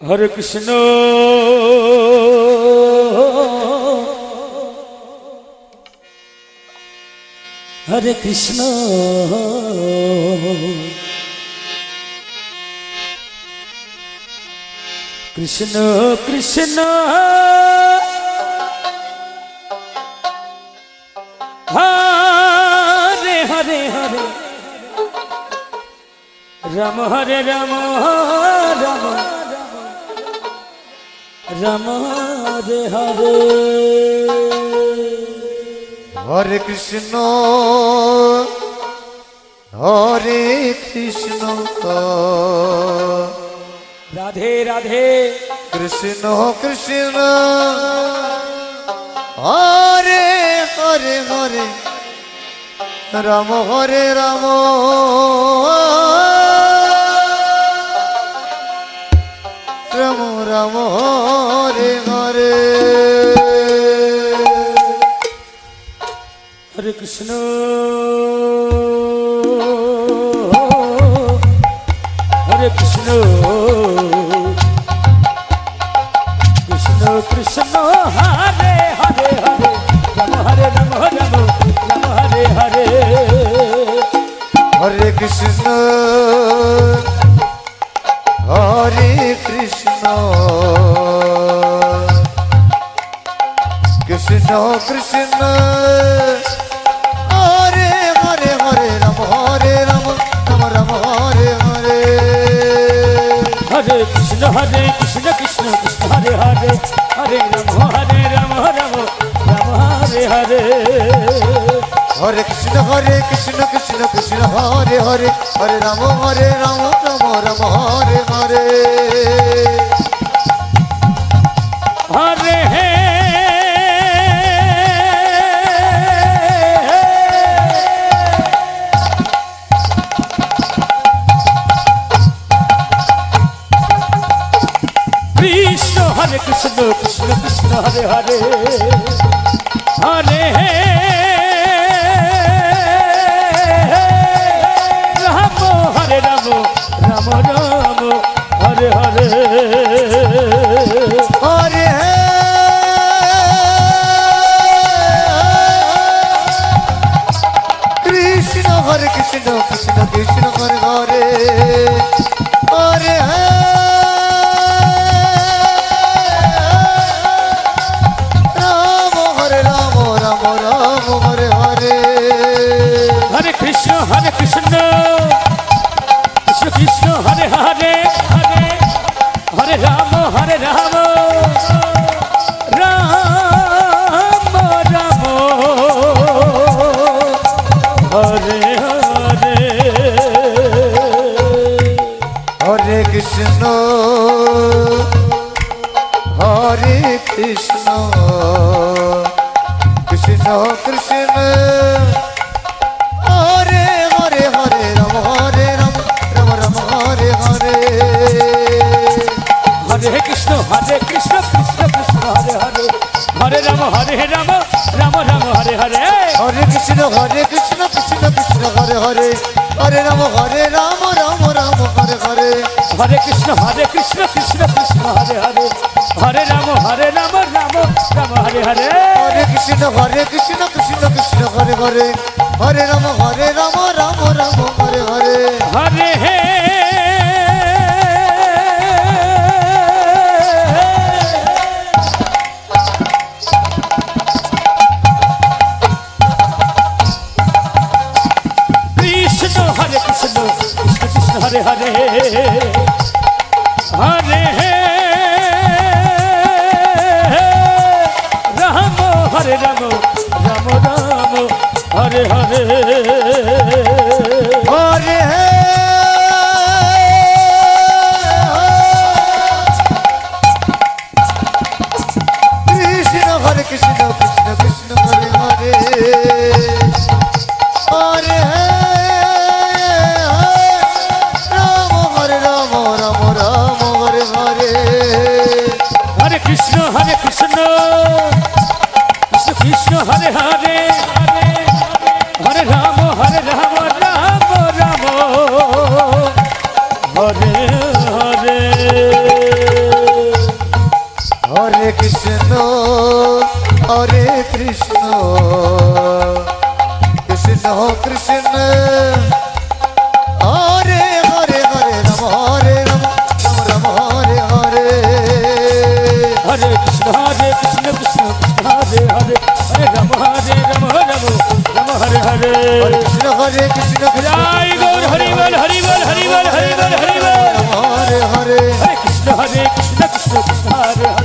हरे Krishna हरे Krishna Krishna Krishna Hare Hare Hare Ram हरे Ram Ram Ram Hare Hare Hare Krishna हरे Krishna Radhe Radhe Krishna Krishna Hare Hare Hare Ram हरे Ram Ram Ram Hare Hare Hare Krishna हरे Krishna Krishna Krishna Hare Hare Hare Ram हरे Ram Ram Ram Hare Hare Hare Krishna हरे Krishna Krishna Krishna Hare Hare Hare Ram Ram Ram Hare Hare Hare Krishna Krishna Krishna Hare Hare Hare Ram Ram Ram Hare Hare Hare Krishna Krishna Krishna Hare Hare Hare Ram Ram Ram Hare Hare Hare हे Krishna हरे Krishna Krishna Krishna Hare Hare Hare हे Ram हरे Ram Ram Ram Hare Hare Hare Krishna हरे Krishna Krishna Krishna Hare Hare Hare Ram हरे Ram Ram Ram Hare Hare Hare Krishna Krishna Krishna Hare Hare Hare Hare Ram Ram Ram Ram Hare Hare Hare Krishna Krishna Krishna Hare Hare Hare Ram Ram Ram Hare Hare Hare Krishna Krishna Krishna Hare Hare Hare Ram Ram Ram Hare Hare Hare Krishna Krishna Krishna Hare Hare Hare Ram Ram Ram Hare Hare Hare Krishna Krishna Krishna Hare Hare Hare Ram Ram Ram Hare Hare Hare Krishna Krishna Krishna Hare Hare Hare Ram Ram Ram Hare Hare Hare हे Krishna Krishna Krishna Hare Hare Hare हे Ram हरे Ram Ram Ram Hare Hare Hare Krishna Krishna Krishna Hare Hare Hare Ram Ram Ram Hare Hare Hare Krishna Krishna Krishna Hare Hare Hare Ram Ram Ram Hare Hare Krishna হরে Krishna Krishna Krishna Hare Hare Hare Ram হরে Ram Ram Ram Hare Hare Hare Krishna Krishna Krishna Hare Hare Hare Ram Ram Hare Hare Hare Krishna Krishna জয় Gour Hari বল Hari বল Hari বল Hari বল Hari বল Hare Hare Hare Krishna Krishna Krishna Hare Hare